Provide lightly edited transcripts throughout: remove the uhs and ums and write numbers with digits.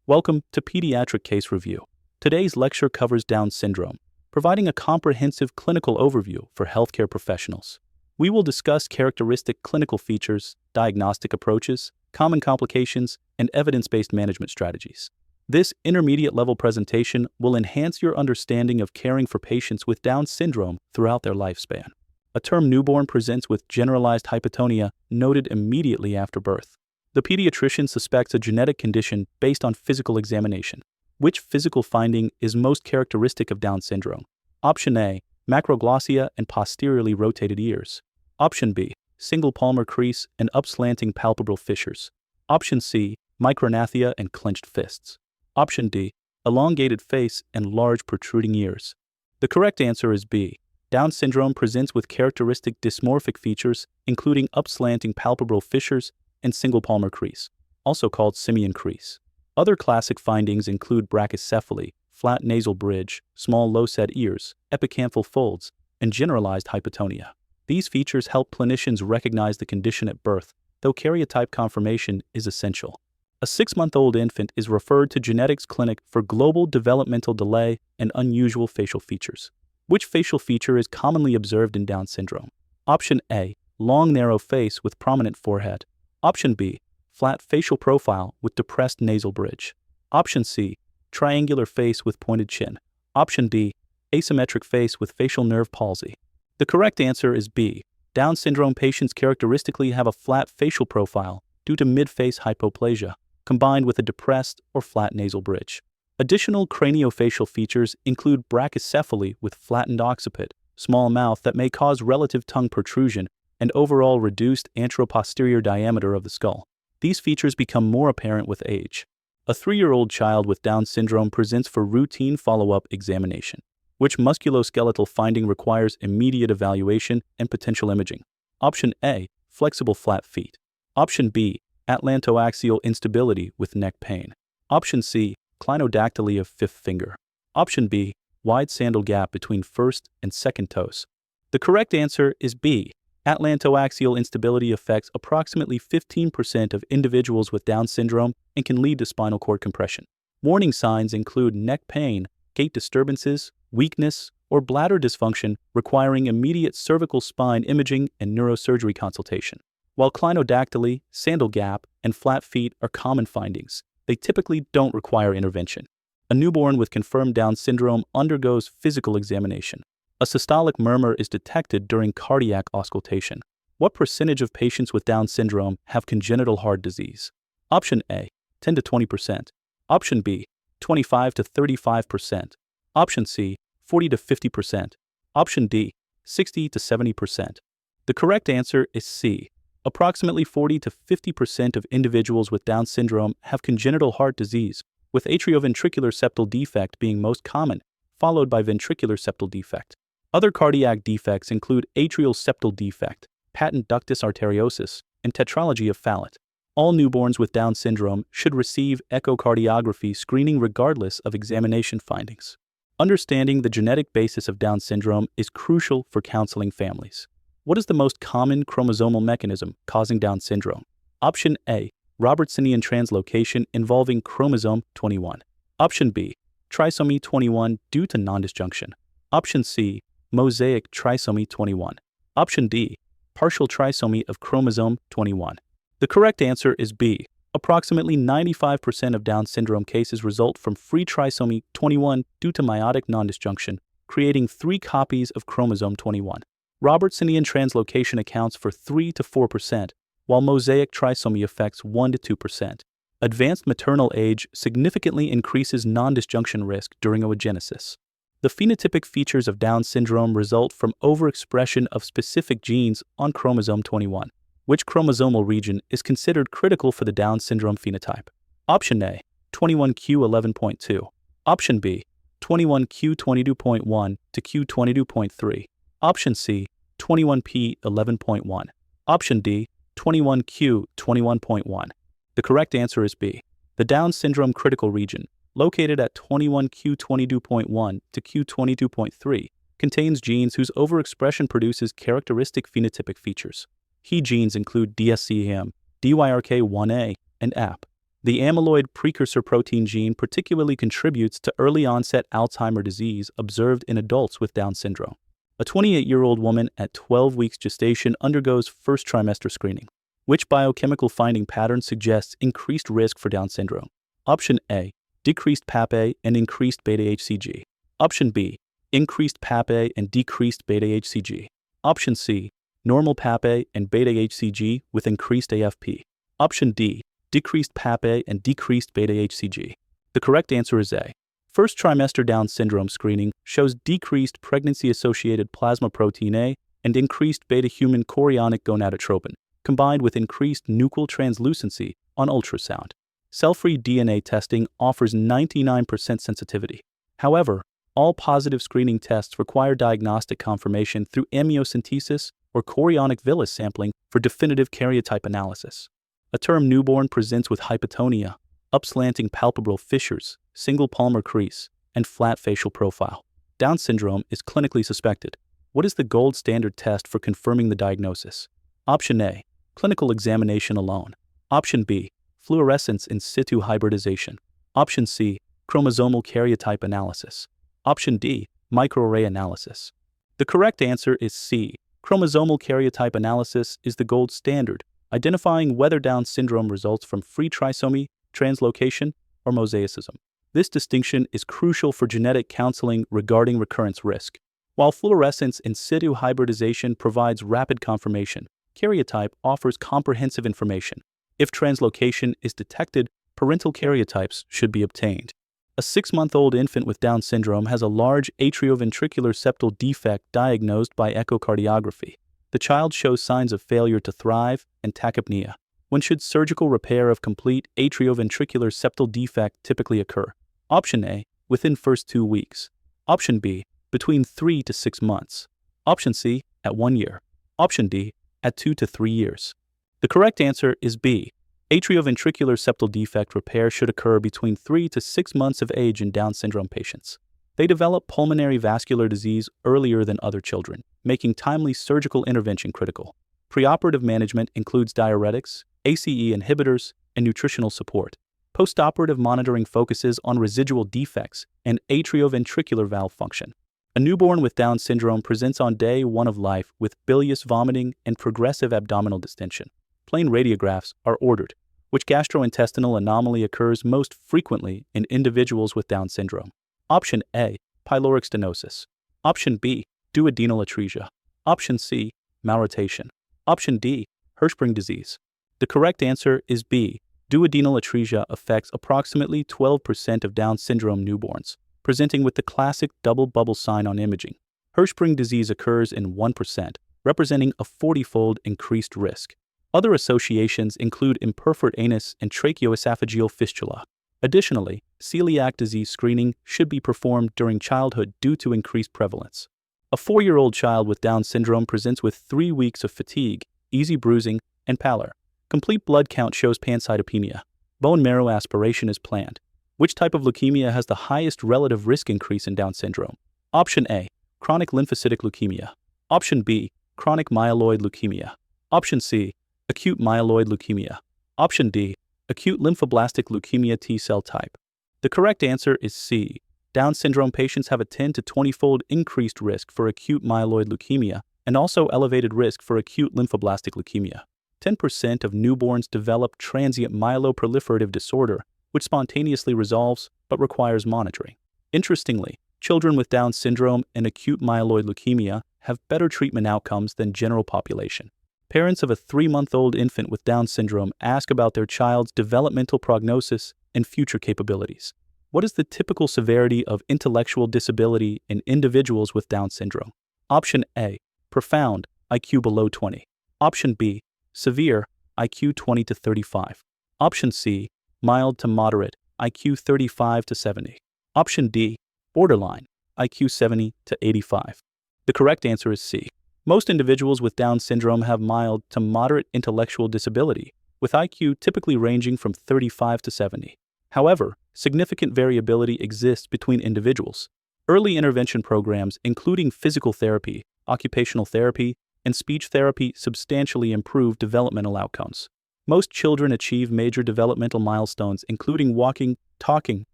Welcome to Pediatric Case Review. Today's lecture covers Down syndrome, providing a comprehensive clinical overview for healthcare professionals. We will discuss characteristic clinical features, diagnostic approaches, common complications, and evidence-based management strategies. This intermediate-level presentation will enhance your understanding of caring for patients with Down syndrome throughout their lifespan. A term newborn presents with generalized hypotonia noted immediately after birth. The pediatrician suspects a genetic condition based on physical examination. Which physical finding is most characteristic of Down syndrome? Option A, macroglossia and posteriorly rotated ears. Option B, single palmar crease and upslanting palpebral fissures. Option C, micrognathia and clenched fists. Option D, elongated face and large protruding ears. The correct answer is B. Down syndrome presents with characteristic dysmorphic features, including upslanting palpebral fissures and single palmar crease, also called simian crease. Other classic findings include brachycephaly, flat nasal bridge, small low-set ears, epicanthal folds, and generalized hypotonia. These features help clinicians recognize the condition at birth, though karyotype confirmation is essential. A 6-month-old infant is referred to genetics clinic for global developmental delay and unusual facial features. Which facial feature is commonly observed in Down syndrome? Option A, long narrow face with prominent forehead. Option B, flat facial profile with depressed nasal bridge. Option C, triangular face with pointed chin. Option D, asymmetric face with facial nerve palsy. The correct answer is B. Down syndrome patients characteristically have a flat facial profile due to mid-face hypoplasia, combined with a depressed or flat nasal bridge. Additional craniofacial features include brachycephaly with flattened occiput, small mouth that may cause relative tongue protrusion, and overall reduced anteroposterior diameter of the skull. These features become more apparent with age. A 3-year-old child with Down syndrome presents for routine follow-up examination. Which musculoskeletal finding requires immediate evaluation and potential imaging? Option A, flexible flat feet. Option B, atlantoaxial instability with neck pain. Option C, clinodactyly of fifth finger. Option B, wide sandal gap between first and second toes. The correct answer is B. Atlantoaxial instability affects approximately 15% of individuals with Down syndrome and can lead to spinal cord compression. Warning signs include neck pain, gait disturbances, weakness, or bladder dysfunction requiring immediate cervical spine imaging and neurosurgery consultation. While clinodactyly, sandal gap, and flat feet are common findings, they typically don't require intervention. A newborn with confirmed Down syndrome undergoes physical examination. A systolic murmur is detected during cardiac auscultation. What percentage of patients with Down syndrome have congenital heart disease? Option A, 10 to 20%. Option B, 25 to 35%. Option C, 40 to 50%. Option D, 60 to 70%. The correct answer is C. Approximately 40 to 50% of individuals with Down syndrome have congenital heart disease, with atrioventricular septal defect being most common, followed by ventricular septal defect. Other cardiac defects include atrial septal defect, patent ductus arteriosus, and tetralogy of Fallot. All newborns with Down syndrome should receive echocardiography screening regardless of examination findings. Understanding the genetic basis of Down syndrome is crucial for counseling families. What is the most common chromosomal mechanism causing Down syndrome? Option A, Robertsonian translocation involving chromosome 21. Option B, trisomy 21 due to non-disjunction. Option C, mosaic trisomy 21. Option D, partial trisomy of chromosome 21. The correct answer is B. Approximately 95% of Down syndrome cases result from free trisomy 21 due to meiotic non-disjunction, creating 3 copies of chromosome 21. Robertsonian translocation accounts for 3 to 4%, while mosaic trisomy affects 1 to 2%. Advanced maternal age significantly increases non-disjunction risk during oogenesis. The phenotypic features of Down syndrome result from overexpression of specific genes on chromosome 21. Which chromosomal region is considered critical for the Down syndrome phenotype? Option A, 21q11.2. Option B, 21q22.1 to q22.3. Option C, 21p11.1. Option D, 21q21.1. The correct answer is B. The Down syndrome critical region, located at 21q22.1 to q22.3, contains genes whose overexpression produces characteristic phenotypic features. Key genes include DSCAM, DYRK1A, and AP. The amyloid precursor protein gene particularly contributes to early-onset Alzheimer's disease observed in adults with Down syndrome. A 28-year-old woman at 12 weeks gestation undergoes first trimester screening. Which biochemical finding pattern suggests increased risk for Down syndrome? Option A, decreased PAPA and increased beta-HCG. Option B, increased PAPA and decreased beta-HCG. Option C, normal PAPA and beta-HCG with increased AFP. Option D, decreased PAPA and decreased beta-HCG. The correct answer is A. First trimester Down syndrome screening shows decreased pregnancy-associated plasma protein A and increased beta-human chorionic gonadotropin, combined with increased nuchal translucency on ultrasound. Cell-free DNA testing offers 99% sensitivity. However, all positive screening tests require diagnostic confirmation through amniocentesis or chorionic villus sampling for definitive karyotype analysis. A term newborn presents with hypotonia, upslanting palpebral fissures, single palmar crease, and flat facial profile. Down syndrome is clinically suspected. What is the gold standard test for confirming the diagnosis? Option A, clinical examination alone. Option B, fluorescence in situ hybridization. Option C, chromosomal karyotype analysis. Option D, microarray analysis. The correct answer is C. Chromosomal karyotype analysis is the gold standard, identifying whether Down syndrome results from free trisomy, translocation, or mosaicism. This distinction is crucial for genetic counseling regarding recurrence risk. While fluorescence in situ hybridization provides rapid confirmation, karyotype offers comprehensive information. If translocation is detected, parental karyotypes should be obtained. A 6-month-old infant with Down syndrome has a large atrioventricular septal defect diagnosed by echocardiography. The child shows signs of failure to thrive and tachypnea. When should surgical repair of complete atrioventricular septal defect typically occur? Option A, within first 2 weeks. Option B, between 3 to 6 months. Option C, at 1 year. Option D, at 2 to 3 years. The correct answer is B. Atrioventricular septal defect repair should occur between 3 to 6 months of age in Down syndrome patients. They develop pulmonary vascular disease earlier than other children, making timely surgical intervention critical. Preoperative management includes diuretics, ACE inhibitors, and nutritional support. Postoperative monitoring focuses on residual defects and atrioventricular valve function. A newborn with Down syndrome presents on day 1 of life with bilious vomiting and progressive abdominal distension. Plain radiographs are ordered. Which gastrointestinal anomaly occurs most frequently in individuals with Down syndrome? Option A, pyloric stenosis. Option B, duodenal atresia. Option C, malrotation. Option D, Hirschsprung disease. The correct answer is B. Duodenal atresia affects approximately 12% of Down syndrome newborns, presenting with the classic double bubble sign on imaging. Hirschsprung disease occurs in 1%, representing a 40-fold increased risk. Other associations include imperforate anus and tracheoesophageal fistula. Additionally, celiac disease screening should be performed during childhood due to increased prevalence. A 4-year-old child with Down syndrome presents with 3 weeks of fatigue, easy bruising, and pallor. Complete blood count shows pancytopenia. Bone marrow aspiration is planned. Which type of leukemia has the highest relative risk increase in Down syndrome? Option A, chronic lymphocytic leukemia. Option B, chronic myeloid leukemia. Option C, acute myeloid leukemia. Option D, acute lymphoblastic leukemia T-cell type. The correct answer is C. Down syndrome patients have a 10 to 20-fold increased risk for acute myeloid leukemia and also elevated risk for acute lymphoblastic leukemia. 10% of newborns develop transient myeloproliferative disorder, which spontaneously resolves but requires monitoring. Interestingly, children with Down syndrome and acute myeloid leukemia have better treatment outcomes than general population. Parents of a 3-month-old infant with Down syndrome ask about their child's developmental prognosis and future capabilities. What is the typical severity of intellectual disability in individuals with Down syndrome? Option A, profound, IQ below 20. Option B, severe, IQ 20 to 35. Option C, mild to moderate, IQ 35 to 70. Option D, borderline, IQ 70 to 85. The correct answer is C. Most individuals with Down syndrome have mild to moderate intellectual disability, with IQ typically ranging from 35 to 70. However, significant variability exists between individuals. Early intervention programs, including physical therapy, occupational therapy, and speech therapy, substantially improve developmental outcomes. Most children achieve major developmental milestones, including walking, talking,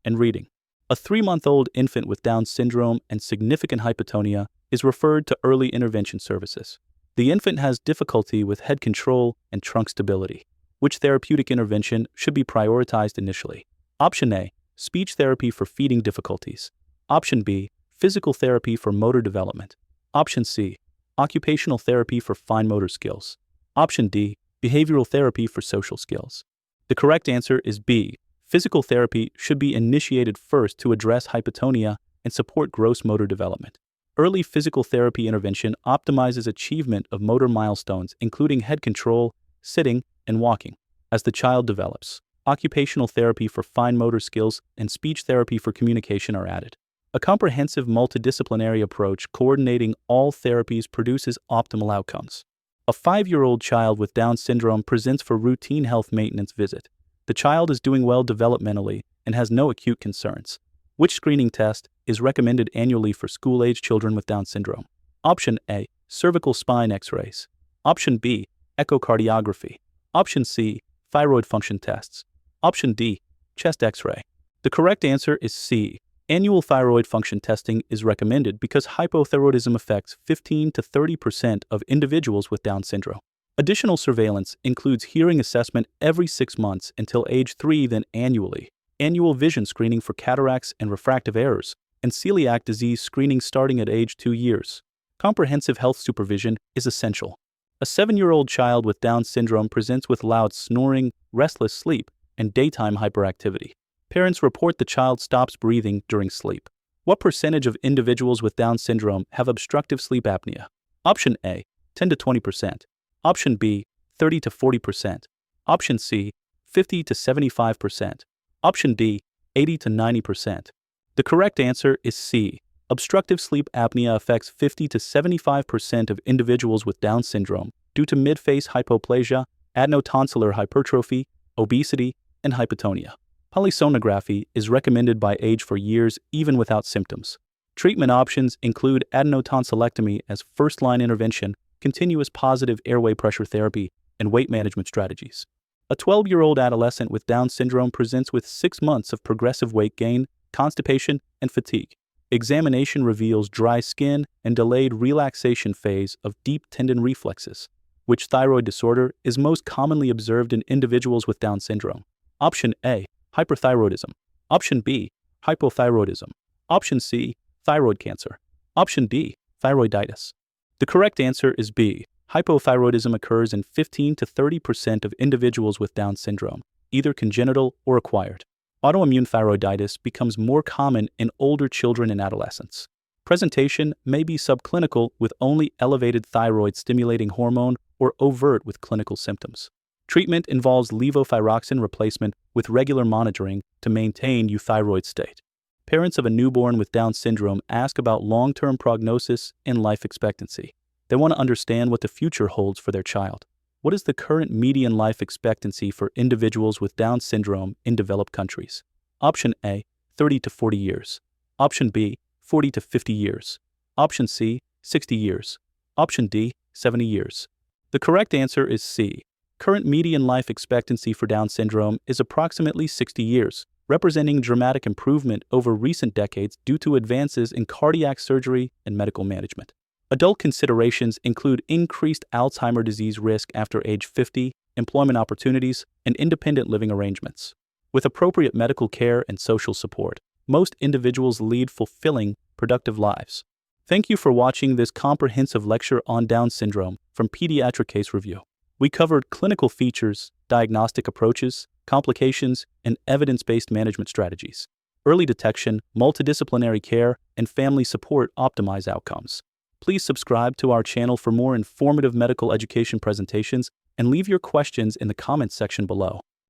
and reading. A 3-month-old infant with Down syndrome and significant hypotonia is referred to early intervention services. The infant has difficulty with head control and trunk stability. Which therapeutic intervention should be prioritized initially? Option A, speech therapy for feeding difficulties. Option B, physical therapy for motor development. Option C, occupational therapy for fine motor skills. Option D, behavioral therapy for social skills. The correct answer is B. Physical therapy should be initiated first to address hypotonia and support gross motor development. Early physical therapy intervention optimizes achievement of motor milestones, including head control, sitting, and walking. As the child develops, occupational therapy for fine motor skills and speech therapy for communication are added. A comprehensive multidisciplinary approach coordinating all therapies produces optimal outcomes. A 5-year-old child with Down syndrome presents for routine health maintenance visit. The child is doing well developmentally and has no acute concerns. Which screening test is recommended annually for school-age children with Down syndrome? Option A, cervical spine X-rays. Option B, echocardiography. Option C, thyroid function tests. Option D, chest X-ray. The correct answer is C. Annual thyroid function testing is recommended because hypothyroidism affects 15 to 30% of individuals with Down syndrome. Additional surveillance includes hearing assessment every 6 months until age 3, then annually, annual vision screening for cataracts and refractive errors, and celiac disease screening starting at age 2 years. Comprehensive health supervision is essential. A 7-year-old child with Down syndrome presents with loud snoring, restless sleep, and daytime hyperactivity. Parents report the child stops breathing during sleep. What percentage of individuals with Down syndrome have obstructive sleep apnea? Option A, 10 to 20%. Option B, 30 to 40%. Option C, 50 to 75%. Option D, 80 to 90%. The correct answer is C. Obstructive sleep apnea affects 50 to 75% of individuals with Down syndrome due to midface hypoplasia, adenotonsillar hypertrophy, obesity, and hypotonia. Polysomnography is recommended by age for years even without symptoms. Treatment options include adenotonsillectomy as first-line intervention, continuous positive airway pressure therapy, and weight management strategies. A 12-year-old adolescent with Down syndrome presents with 6 months of progressive weight gain, constipation, and fatigue. Examination reveals dry skin and delayed relaxation phase of deep tendon reflexes. Which thyroid disorder is most commonly observed in individuals with Down syndrome? Option A, hyperthyroidism. Option B, hypothyroidism. Option C, thyroid cancer. Option D, thyroiditis. The correct answer is B. Hypothyroidism occurs in 15 to 30% of individuals with Down syndrome, either congenital or acquired. Autoimmune thyroiditis becomes more common in older children and adolescents. Presentation may be subclinical with only elevated thyroid-stimulating hormone or overt with clinical symptoms. Treatment involves levothyroxine replacement with regular monitoring to maintain euthyroid state. Parents of a newborn with Down syndrome ask about long-term prognosis and life expectancy. They want to understand what the future holds for their child. What is the current median life expectancy for individuals with Down syndrome in developed countries? Option A, 30 to 40 years. Option B, 40 to 50 years. Option C, 60 years. Option D, 70 years. The correct answer is C. Current median life expectancy for Down syndrome is approximately 60 years, representing dramatic improvement over recent decades due to advances in cardiac surgery and medical management. Adult considerations include increased Alzheimer's disease risk after age 50, employment opportunities, and independent living arrangements. With appropriate medical care and social support, most individuals lead fulfilling, productive lives. Thank you for watching this comprehensive lecture on Down syndrome from Pediatric Case Review. We covered clinical features, diagnostic approaches, complications, and evidence-based management strategies. Early detection, multidisciplinary care, and family support optimize outcomes. Please subscribe to our channel for more informative medical education presentations and leave your questions in the comments section below.